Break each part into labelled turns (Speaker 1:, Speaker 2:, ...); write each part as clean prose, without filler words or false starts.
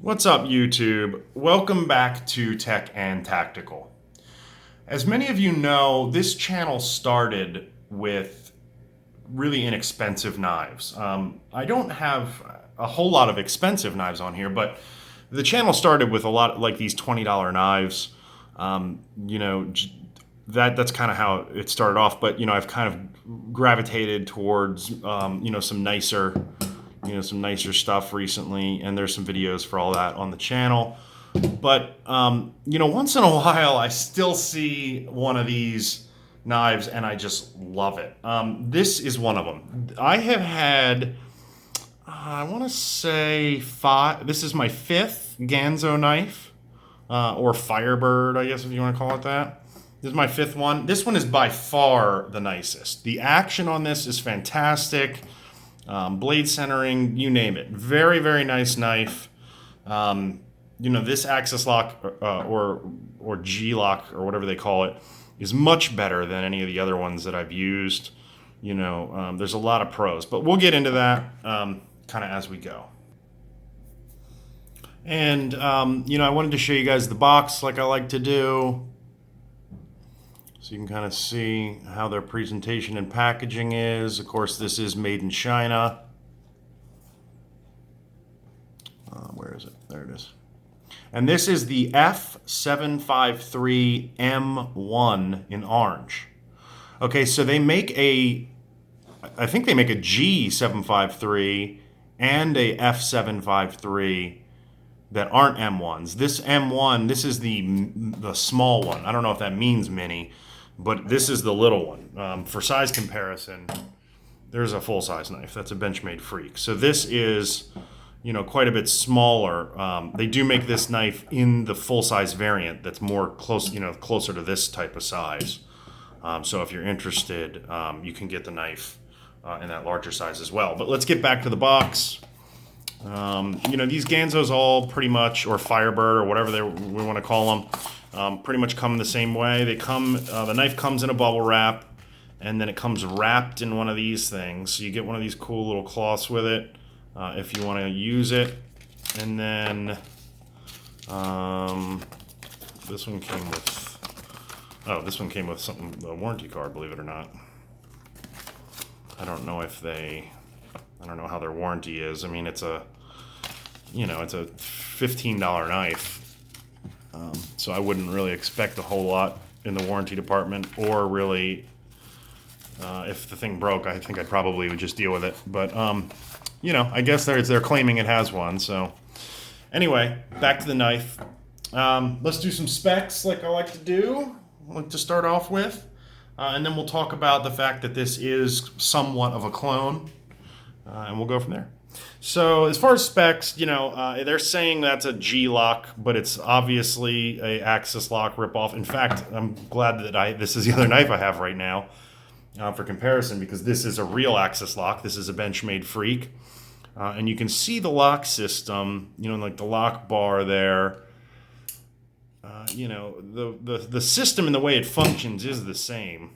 Speaker 1: What's up, YouTube? Welcome back to Tech and Tactical. As many of you know, this channel started with really inexpensive knives. I don't have a whole lot of expensive knives on here, but the channel started with a lot like these $20 knives. That's kind of how it started off. But I've kind of gravitated towards some nicer stuff recently, and there's some videos for all that on the channel. But once in a while I still see one of these knives and I just love it. This is one of them. I have had I want to say this is my fifth Ganzo knife, or Firebird, I guess, if you want to call it that. This is my fifth one. This one is by far the nicest. The action on this is fantastic. Blade centering, you name it. Very, very nice knife. This axis lock or G lock or whatever they call it is much better than any of the other ones that I've used. There's a lot of pros, but we'll get into that kind of as we go. And I wanted to show you guys the box like I like to do, so you can kind of see how their presentation and packaging is. Of course, this is made in China. Where is it? There it is. And this is the F753 M1 in orange. Okay, so they make I think they make a G753 and a F753 that aren't M1s. This M1, this is the small one. I don't know if that means mini, but this is the little one. For size comparison, there's a full-size knife. That's a Benchmade Freak. So this is, quite a bit smaller. They do make this knife in the full-size variant that's more closer to this type of size. So if you're interested, you can get the knife in that larger size as well. But let's get back to the box. These Ganzos all pretty much, or Firebird or whatever we want to call them, pretty much come the same way. They come, the knife comes in a bubble wrap, and then it comes wrapped in one of these things. So you get one of these cool little cloths with it if you want to use it. And then this one came with a warranty card, believe it or not. I don't know how their warranty is. I mean, it's a $15 knife, so I wouldn't really expect a whole lot in the warranty department, or really, if the thing broke, I think I probably would just deal with it. But I guess they're claiming it has one. So anyway, back to the knife. Let's do some specs, like I like to do. I like to start off with, and then we'll talk about the fact that this is somewhat of a clone. And we'll go from there. So as far as specs, they're saying that's a G lock, but it's obviously a axis lock ripoff. In fact, I'm glad that this is the other knife I have right now for comparison, because this is a real axis lock. This is a Benchmade Freak. And you can see the lock system, like the lock bar there. The system and the way it functions is the same.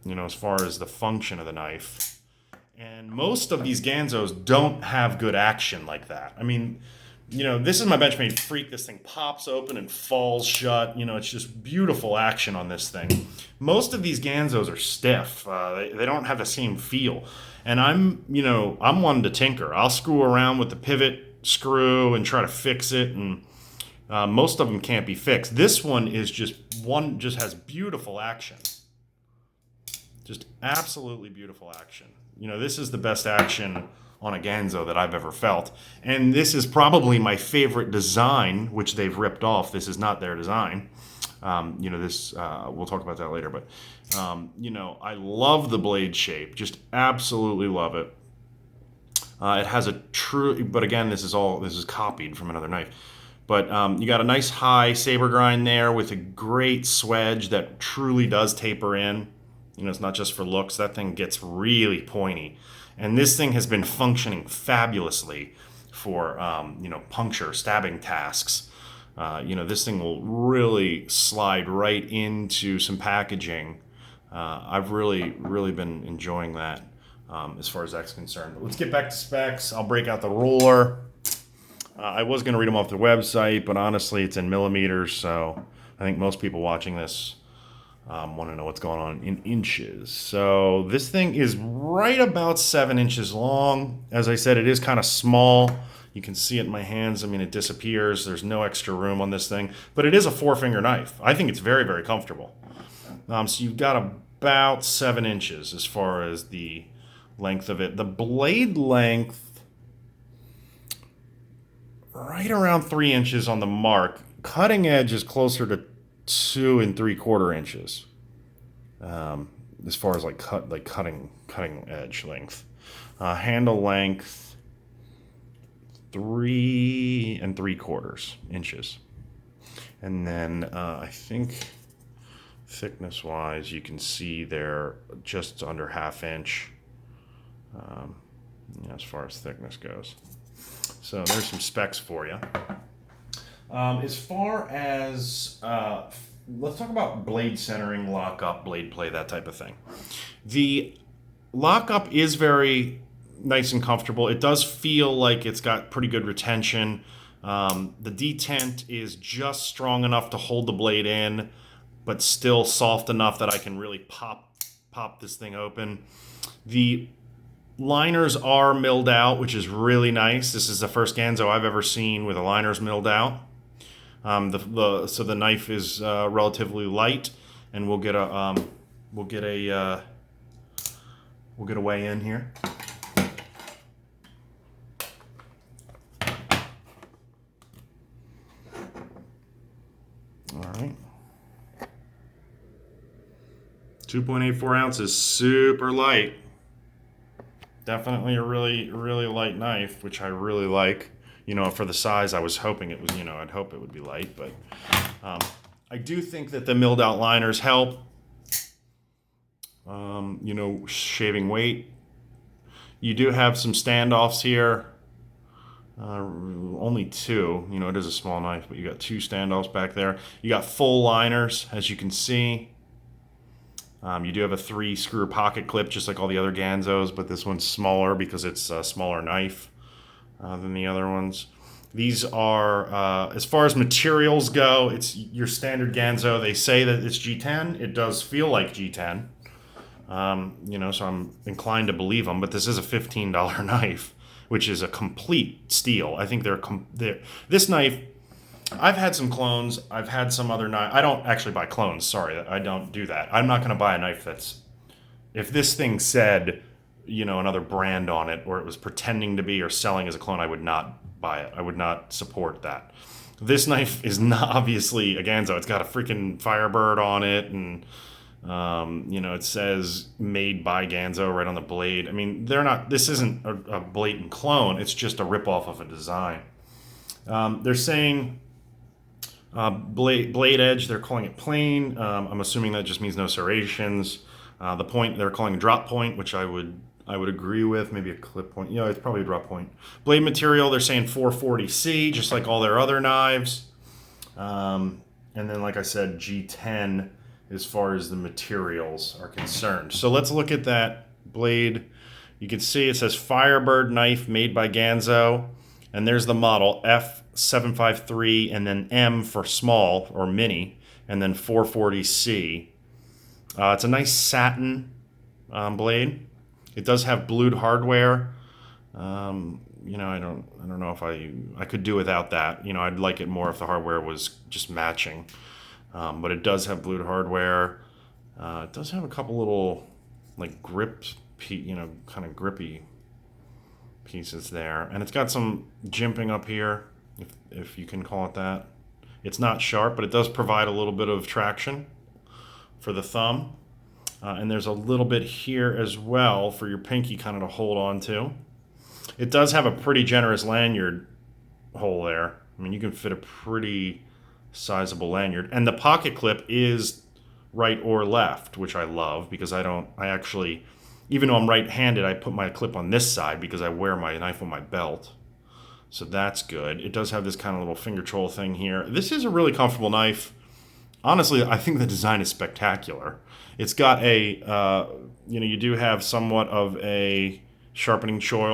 Speaker 1: As far as the function of the knife. And most of these Ganzos don't have good action like that. I mean, this is my Benchmade Freak. This thing pops open and falls shut. It's just beautiful action on this thing. Most of these Ganzos are stiff. They don't have the same feel. And I'm one to tinker. I'll screw around with the pivot screw and try to fix it, and most of them can't be fixed. This one is just has beautiful action. Just absolutely beautiful action. This is the best action on a Ganzo that I've ever felt. And this is probably my favorite design, which they've ripped off. This is not their design. We'll talk about that later. But, I love the blade shape. Just absolutely love it. It has but again, this is copied from another knife. But you got a nice high saber grind there with a great swedge that truly does taper in. It's not just for looks. That thing gets really pointy. And this thing has been functioning fabulously for, puncture, stabbing tasks. This thing will really slide right into some packaging. I've really, really been enjoying that. as far as that's concerned. But let's get back to specs. I'll break out the ruler. I was going to read them off the website, but honestly, it's in millimeters, so I think most people watching this want to know what's going on in inches. So this thing is right about 7 inches long. As I said, it is kind of small. You can see it in my hands. I mean, it disappears. There's no extra room on this thing, but it is a 4-finger knife. I think it's very, very comfortable. So you've got about 7 inches as far as the length of it. The blade length, right around 3 inches on the mark. Cutting edge is closer to 2 3/4 inches. As far as like cutting edge length. Handle length, 3 3/4 inches. And then I think thickness wise, you can see they're just under 1/2 inch. As far as thickness goes. So there's some specs for you. As far as, let's talk about blade centering, lockup, blade play, that type of thing. The lockup is very nice and comfortable. It does feel like it's got pretty good retention. The detent is just strong enough to hold the blade in, but still soft enough that I can really pop this thing open. The liners are milled out, which is really nice. This is the first Ganzo I've ever seen with the liners milled out. So the knife is relatively light, and we'll get a weigh in here. All right. 2.84 ounces, super light. Definitely a really, really light knife, which I really like. For the size, I was hoping it was, I'd hope it would be light, but I do think that the milled out liners help. Shaving weight. You do have some standoffs here. Only 2. It is a small knife, but you got 2 standoffs back there. You got full liners, as you can see. You do have a 3-screw pocket clip, just like all the other Ganzos, but this one's smaller because it's a smaller knife than the other ones. These are, as far as materials go, it's your standard Ganzo. They say that it's G10. It does feel like G10. So I'm inclined to believe them, but this is a $15 knife, which is a complete steal. I think this knife, I've had some clones. I've had some other knife. I don't actually buy clones. Sorry, I don't do that. I'm not going to buy a knife that's, if this thing said, another brand on it, or it was pretending to be or selling as a clone, I would not buy it. I would not support that. This knife is not obviously a Ganzo. It's got a freaking Firebird on it, and it says made by Ganzo right on the blade. I mean, this isn't a blatant clone. It's just a ripoff of a design. They're saying blade edge, they're calling it plain. I'm assuming that just means no serrations. The point they're calling drop point, which I would agree with. Maybe a clip point. It's probably a drop point. Blade material, they're saying 440C, just like all their other knives. And then, like I said, G10 as far as the materials are concerned. So let's look at that blade. You can see it says Firebird knife made by Ganzo. And there's the model, F753, and then M for small or mini, and then 440C. It's a nice satin blade. It does have blued hardware. I don't know if I could do without that. I'd like it more if the hardware was just matching. But it does have blued hardware. It does have a couple little like gripped, kind of grippy pieces there, and it's got some jimping up here, if you can call it that. It's not sharp, but it does provide a little bit of traction for the thumb, and there's a little bit here as well for your pinky kind of to hold on to. It does have a pretty generous lanyard hole there. I mean, you can fit a pretty sizable lanyard, and the pocket clip is right or left, which I love, because I actually, even though I'm right-handed, I put my clip on this side because I wear my knife on my belt. So that's good. It does have this kind of little finger troll thing here. This is a really comfortable knife. honestly, I think the design is spectacular. It's got a, you do have somewhat of a sharpening choil